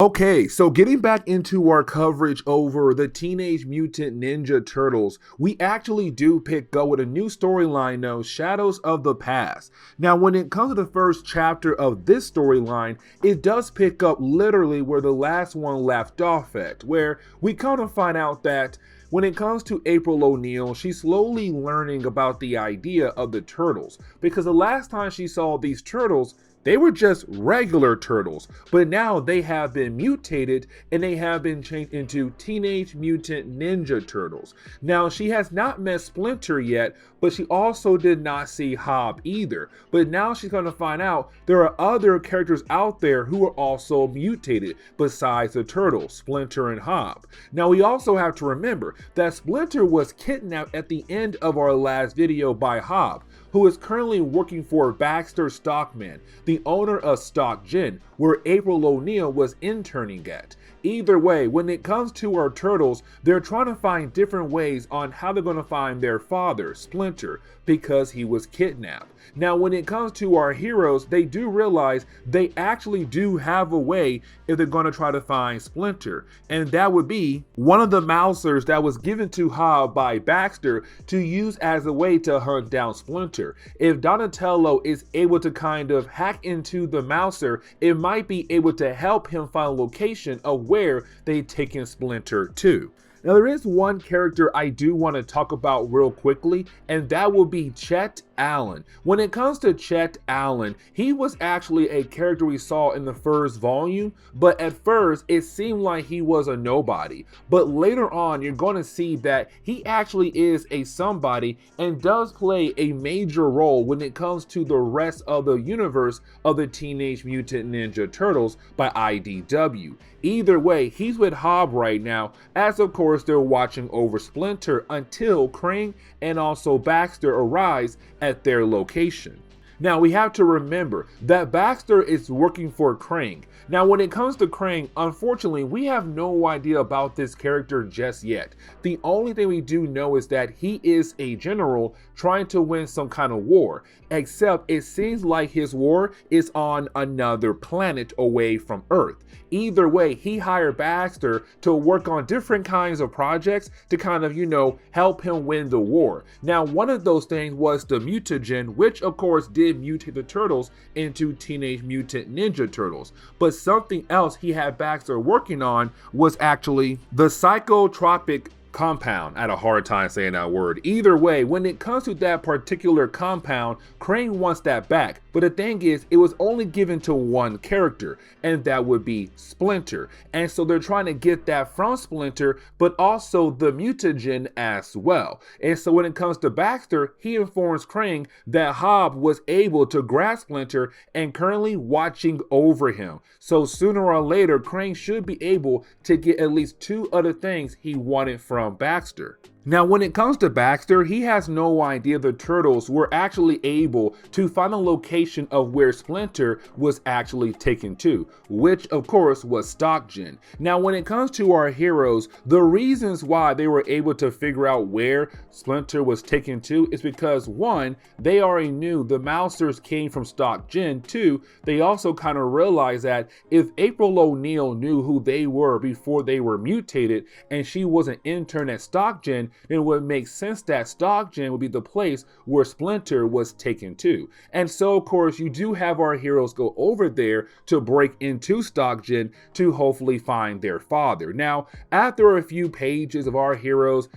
Okay, so getting back into our coverage over the Teenage Mutant Ninja Turtles, we actually do pick up with a new storyline known Shadows of the Past. Now, when it comes to the first chapter of this storyline, it does pick up literally where the last one left off at, where we kind of find out that when it comes to April O'Neil, she's slowly learning about the idea of the turtles, because the last time she saw these turtles, they were just regular turtles, but now they have been mutated and they have been changed into Teenage Mutant Ninja Turtles. Now, she has not met Splinter yet, but she also did not see Hob either. But now she's going to find out there are other characters out there who are also mutated besides the turtles, Splinter and Hob. Now, we also have to remember that Splinter was kidnapped at the end of our last video by Hob, who is currently working for Baxter Stockman, the owner of Stock Gin, where April O'Neil was interning at. Either way, when it comes to our turtles, they're trying to find different ways on how they're going to find their father, Splinter, because he was kidnapped. Now, when it comes to our heroes, they do realize they actually do have a way if they're going to try to find Splinter, and that would be one of the Mousers that was given to Hob by Baxter to use as a way to hunt down Splinter. If Donatello is able to kind of hack into the Mouser, it might be able to help him find a location of where they've taken Splinter to. Now, there is one character I do want to talk about real quickly, and that will be Chet Allen. When it comes to Chet Allen, he was actually a character we saw in the first volume, but at first it seemed like he was a nobody. But later on, you're going to see that he actually is a somebody and does play a major role when it comes to the rest of the universe of the Teenage Mutant Ninja Turtles by IDW. Either way, he's with Hob right now, as of course they're watching over Splinter until Krang and also Baxter arrives at their location. Now, we have to remember that Baxter is working for Krang. Now, when it comes to Krang, unfortunately, we have no idea about this character just yet. The only thing we do know is that he is a general trying to win some kind of war, except it seems like his war is on another planet away from Earth. Either way, he hired Baxter to work on different kinds of projects to kind of, help him win the war. Now, one of those things was the mutagen, which of course did mutate the turtles into Teenage Mutant Ninja Turtles. But something else he had Baxter working on was actually the psychotropic compound. I had a hard time saying that word. Either way, when it comes to that particular compound, Krang wants that back. But the thing is, it was only given to one character, and that would be Splinter. And so they're trying to get that from Splinter, but also the mutagen as well. And so when it comes to Baxter, he informs Krang that Hob was able to grab Splinter and currently watching over him. So sooner or later, Krang should be able to get at least two other things he wanted from Baxter. Now, when it comes to Baxter, he has no idea the turtles were actually able to find the location of where Splinter was actually taken to, which of course was Stockgen. Now, when it comes to our heroes, the reasons why they were able to figure out where Splinter was taken to is because, one, they already knew the Mousers came from Stockgen. Two, they also kind of realized that if April O'Neil knew who they were before they were mutated and she was an intern at Stockgen, then it would make sense that Stockgen would be the place where Splinter was taken to. And so, of course, you do have our heroes go over there to break into Stockgen to hopefully find their father. Now, after a few pages of our heroes,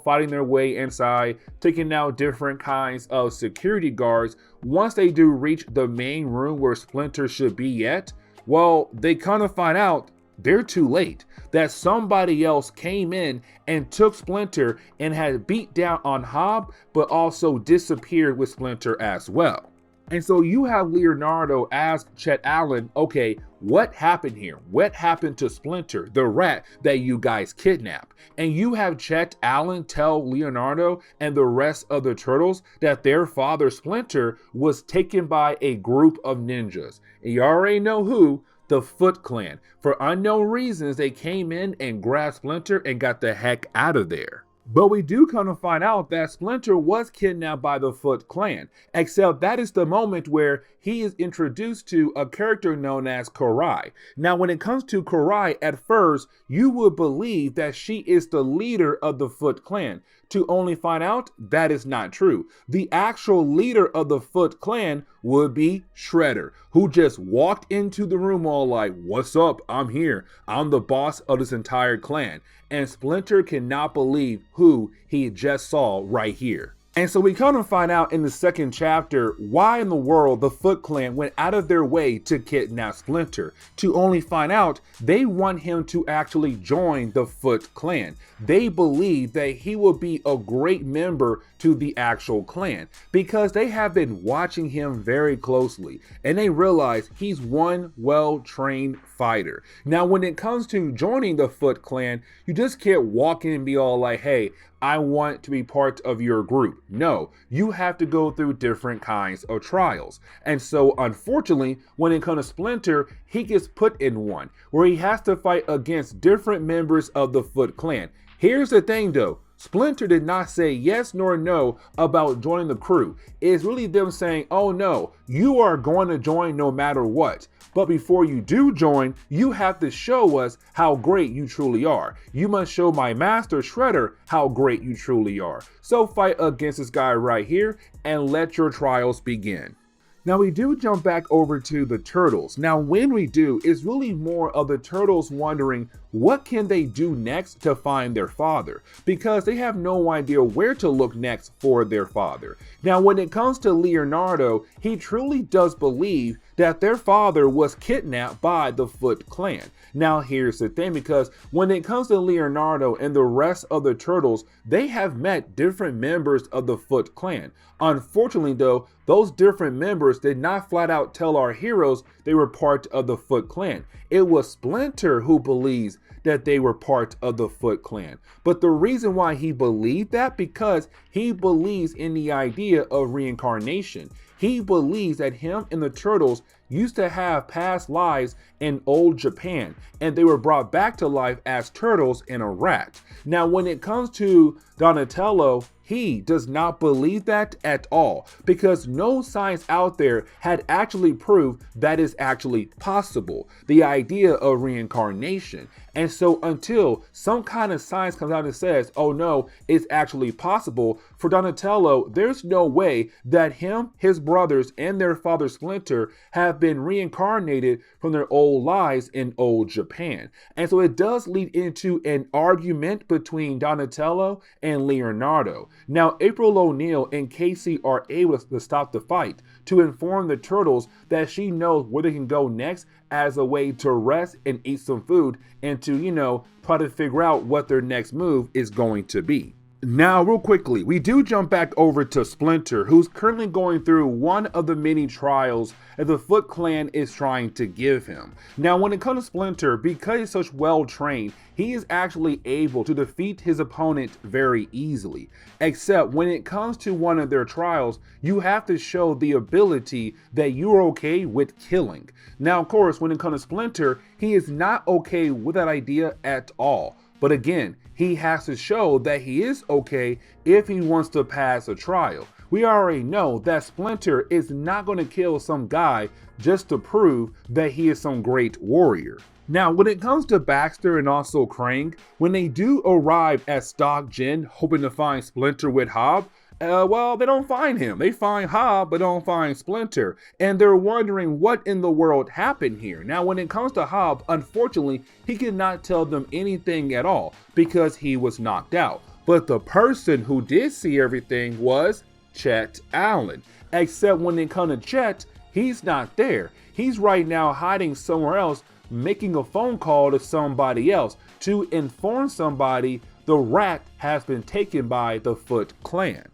fighting their way inside, taking out different kinds of security guards, once they do reach the main room where Splinter should be at, well, they kind of find out they're too late, that somebody else came in and took Splinter and had beat down on Hob, but also disappeared with Splinter as well. And so you have Leonardo ask Chet Allen, okay, what happened here? What happened to Splinter, the rat that you guys kidnapped? And you have Chet Allen tell Leonardo and the rest of the turtles that their father Splinter was taken by a group of ninjas. And you already know who. The Foot Clan. For unknown reasons, they came in and grabbed Splinter and got the heck out of there. But we do come to find out that Splinter was kidnapped by the Foot Clan, except that is the moment where he is introduced to a character known as Karai. Now, when it comes to Karai, at first, you would believe that she is the leader of the Foot Clan, to only find out that is not true. The actual leader of the Foot Clan would be Shredder, who just walked into the room all like, "What's up? I'm here. I'm the boss of this entire clan." And Splinter cannot believe who he just saw right here. And so we come to find out in the second chapter why in the world the Foot Clan went out of their way to kidnap Splinter, to only find out they want him to actually join the Foot Clan. They believe that he will be a great member to the actual clan because they have been watching him very closely and they realize he's one well-trained fighter. Now, when it comes to joining the Foot Clan, you just can't walk in and be all like, "Hey, I want to be part of your group." No, you have to go through different kinds of trials. And so unfortunately, when it comes to Splinter, he gets put in one where he has to fight against different members of the Foot Clan. Here's the thing though, Splinter did not say yes nor no about joining the crew. It's really them saying, "Oh no, you are going to join no matter what. But before you do join, you have to show us how great you truly are. You must show my master Shredder how great you truly are. So fight against this guy right here and let your trials begin." Now we do jump back over to the Turtles. Now when we do, it's really more of the Turtles wondering what can they do next to find their father, because they have no idea where to look next for their father. Now when it comes to Leonardo, he truly does believe that their father was kidnapped by the Foot Clan. Now here's the thing, because when it comes to Leonardo and the rest of the Turtles, they have met different members of the Foot Clan. Unfortunately though, those different members did not flat out tell our heroes they were part of the Foot Clan. It was Splinter who believes that they were part of the Foot Clan. But the reason why he believed that, because he believes in the idea of reincarnation. He believes that him and the Turtles used to have past lives in old Japan, and they were brought back to life as turtles in a rat. Now, when it comes to Donatello, he does not believe that at all, because no science out there had actually proved that is actually possible, the idea of reincarnation. And so until some kind of science comes out and says, "Oh no, it's actually possible," for Donatello, there's no way that him, his brothers, and their father Splinter have been reincarnated from their old lives in old Japan. And so it does lead into an argument between Donatello and Leonardo. Now, April O'Neil and Casey are able to stop the fight to inform the Turtles that she knows where they can go next as a way to rest and eat some food and to, try to figure out what their next move is going to be. Now, real quickly, we do jump back over to Splinter, who's currently going through one of the many trials that the Foot Clan is trying to give him. Now, when it comes to Splinter, because he's such well-trained, he is actually able to defeat his opponent very easily. Except when it comes to one of their trials, you have to show the ability that you're okay with killing. Now, of course, when it comes to Splinter, he is not okay with that idea at all. But again, he has to show that he is okay if he wants to pass a trial. We already know that Splinter is not going to kill some guy just to prove that he is some great warrior. Now, when it comes to Baxter and also Krang, when they do arrive at Stock Gym hoping to find Splinter with Hob, well, they don't find him. They find Hob, but don't find Splinter. And they're wondering what in the world happened here. Now, when it comes to Hob, unfortunately, he cannot tell them anything at all because he was knocked out. But the person who did see everything was Chet Allen. Except when it comes to Chet, he's not there. He's right now hiding somewhere else, making a phone call to somebody else to inform somebody the rat has been taken by the Foot Clan.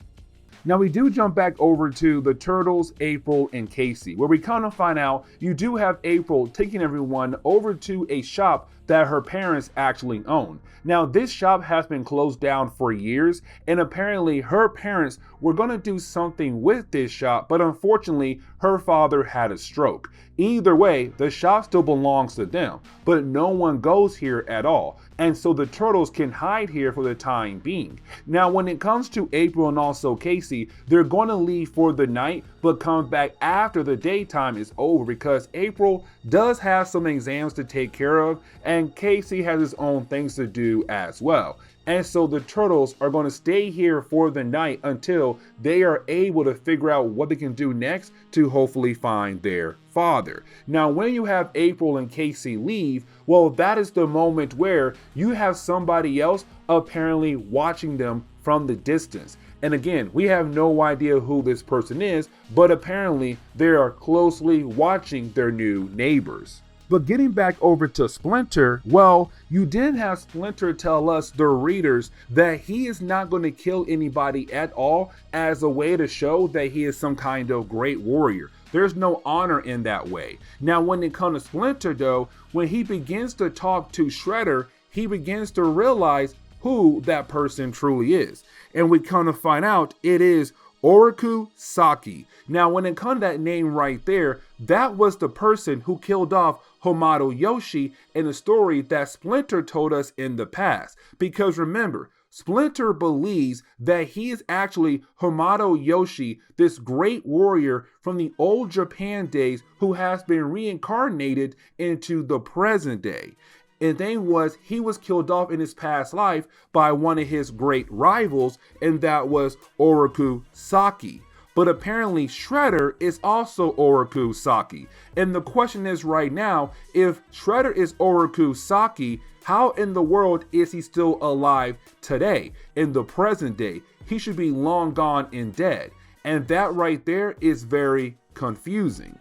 Now we do jump back over to the Turtles, April, and Casey, where we kind of find out you do have April taking everyone over to a shop that her parents actually own. Now, this shop has been closed down for years, and apparently her parents were going to do something with this shop, but unfortunately her father had a stroke. Either way, the shop still belongs to them, but no one goes here at all, and so the turtles can hide here for the time being. Now, when it comes to April and also Casey, they're going to leave for the night, but come back after the daytime is over, because April does have some exams to take care of, and Casey has his own things to do as well. And so the turtles are going to stay here for the night until they are able to figure out what they can do next to hopefully find their father. Now, when you have April and Casey leave, well, that is the moment where you have somebody else apparently watching them from the distance. And again, we have no idea who this person is, but apparently they are closely watching their new neighbors. But getting back over to Splinter, well, you did have Splinter tell us, the readers, that he is not going to kill anybody at all as a way to show that he is some kind of great warrior. There's no honor in that way. Now, when it comes to Splinter, though, when he begins to talk to Shredder, he begins to realize who that person truly is. And we kind of find out it is Oroku Saki. Now, when it comes to that name right there, that was the person who killed off Hamato Yoshi in a story that Splinter told us in the past. Because remember, Splinter believes that he is actually Hamato Yoshi, this great warrior from the old Japan days who has been reincarnated into the present day. And the thing was, he was killed off in his past life by one of his great rivals, and that was Oroku Saki. But apparently Shredder is also Oroku Saki. And the question is right now, if Shredder is Oroku Saki, how in the world is he still alive today, in the present day? He should be long gone and dead. And that right there is very confusing.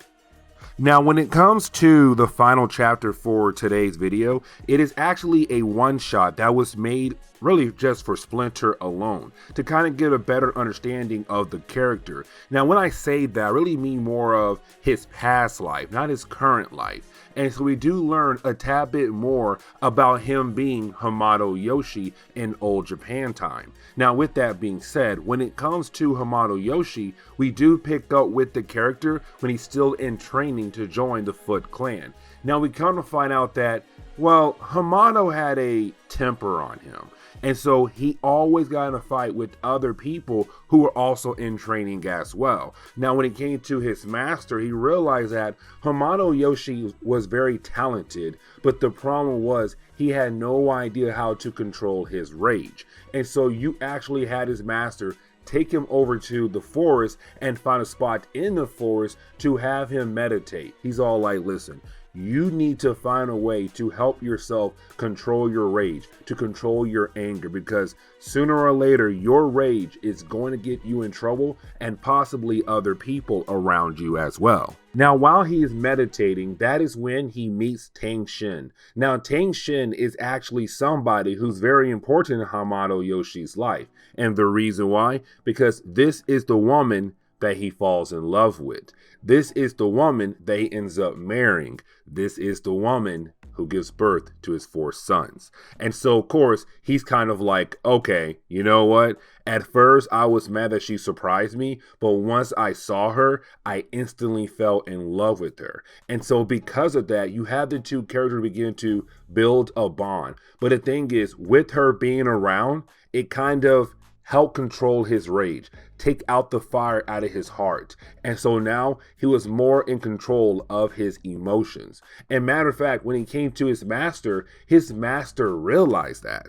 Now, when it comes to the final chapter for today's video, it is actually a one-shot that was made really just for Splinter alone, to kind of get a better understanding of the character. Now, when I say that, I really mean more of his past life, not his current life. And so we do learn a tad bit more about him being Hamato Yoshi in old Japan time. Now, with that being said, when it comes to Hamato Yoshi, we do pick up with the character when he's still in training to join the Foot Clan. Now, we come to find out that, well, Hamato had a temper on him. And so he always got in a fight with other people who were also in training as well. Now, when it came to his master, he realized that Hamato Yoshi was very talented, but the problem was he had no idea how to control his rage. And so you actually had his master take him over to the forest and find a spot in the forest to have him meditate. He's all like, listen, you need to find a way to help yourself control your rage, to control your anger, because sooner or later your rage is going to get you in trouble and possibly other people around you as well. Now, while he is meditating, that is when he meets Tang Shin. Now, Tang Shin is actually somebody who's very important in Hamato Yoshi's life. And the reason why? Because this is the woman that he falls in love with. This is the woman that he ends up marrying. This is the woman who gives birth to his 4 sons. And so, of course, he's kind of like, okay, you know what? At first, I was mad that she surprised me, but once I saw her, I instantly fell in love with her. And so because of that, you have the two characters begin to build a bond. But the thing is, with her being around, it kind of help control his rage, take out the fire out of his heart. And so now he was more in control of his emotions. And matter of fact, when he came to his master realized that.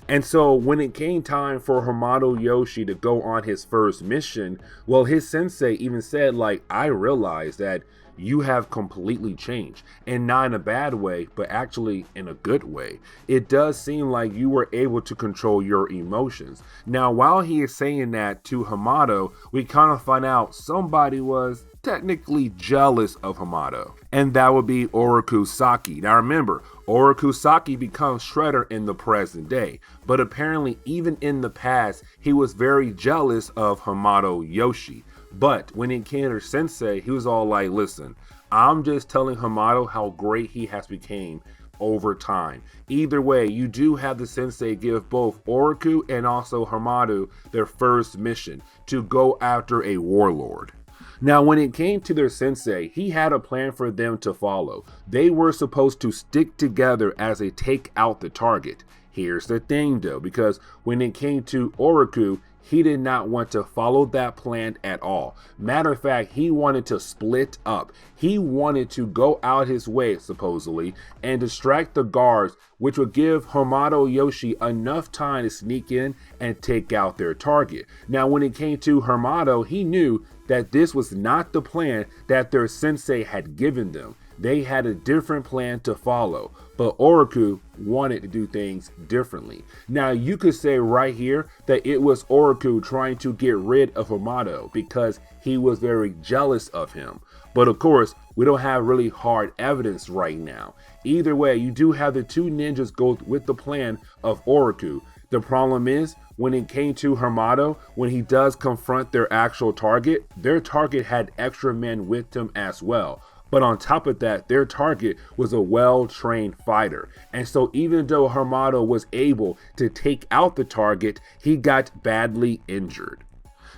And so when it came time for Hamato Yoshi to go on his first mission, well, his sensei even said, like, I realized that you have completely changed, and not in a bad way, but actually in a good way. It does seem like you were able to control your emotions. Now, while he is saying that to Hamato, we kind of find out somebody was technically jealous of Hamato, and that would be Oroku Saki. Now remember, Oroku Saki becomes Shredder in the present day, but apparently even in the past, he was very jealous of Hamato Yoshi. But when it came to Sensei, he was all like, listen, I'm just telling Hamato how great he has become over time. Either way, you do have the sensei give both Oroku and also Hamato their first mission to go after a warlord. Now, when it came to their sensei, he had a plan for them to follow. They were supposed to stick together as they take out the target. Here's the thing though, because when it came to Oroku, he did not want to follow that plan at all. Matter of fact, he wanted to split up. He wanted to go out his way, supposedly, and distract the guards, which would give Hamato Yoshi enough time to sneak in and take out their target. Now, when it came to Hamato, he knew that this was not the plan that their sensei had given them. They had a different plan to follow, but Oroku wanted to do things differently. Now, you could say right here that it was Oroku trying to get rid of Hamato because he was very jealous of him. But of course, we don't have really hard evidence right now. Either way, you do have the two ninjas go with the plan of Oroku. The problem is, when it came to Hamato, when he does confront their actual target, their target had extra men with him as well. But on top of that, their target was a well-trained fighter. And so even though Hamato was able to take out the target, he got badly injured.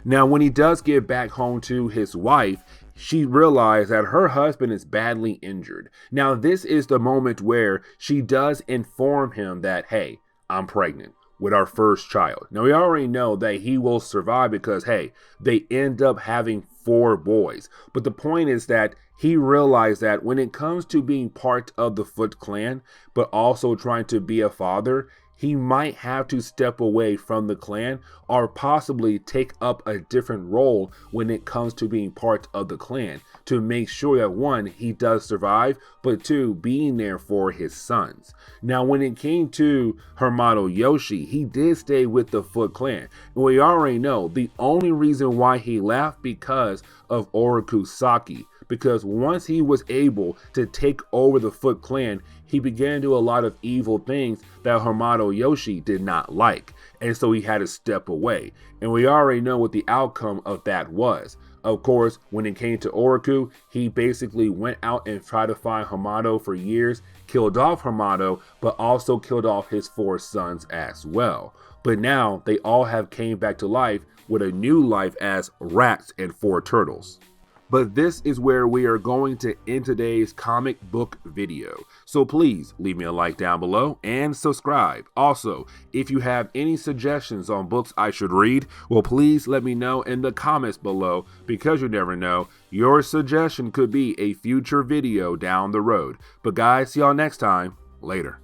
Now, when he does get back home to his wife, she realized that her husband is badly injured. Now, this is the moment where she does inform him that, hey, I'm pregnant with our first child. Now, we already know that he will survive because, hey, they end up having 4 boys. But the point is that he realized that when it comes to being part of the Foot Clan, but also trying to be a father, he might have to step away from the clan or possibly take up a different role when it comes to being part of the clan to make sure that 1, he does survive, but 2, being there for his sons. Now, when it came to Hamato Yoshi, he did stay with the Foot Clan. And we already know the only reason why he left because of Oroku Saki. Because once he was able to take over the Foot Clan, he began to do a lot of evil things that Hamato Yoshi did not like. And so he had to step away. And we already know what the outcome of that was. Of course, when it came to Oroku, he basically went out and tried to find Hamato for years, killed off Hamato, but also killed off his 4 sons as well. But now they all have came back to life with a new life as rats and 4 turtles. But this is where we are going to end today's comic book video. So please leave me a like down below and subscribe. Also, if you have any suggestions on books I should read, well, please let me know in the comments below, because you never know, your suggestion could be a future video down the road. But guys, see y'all next time. Later.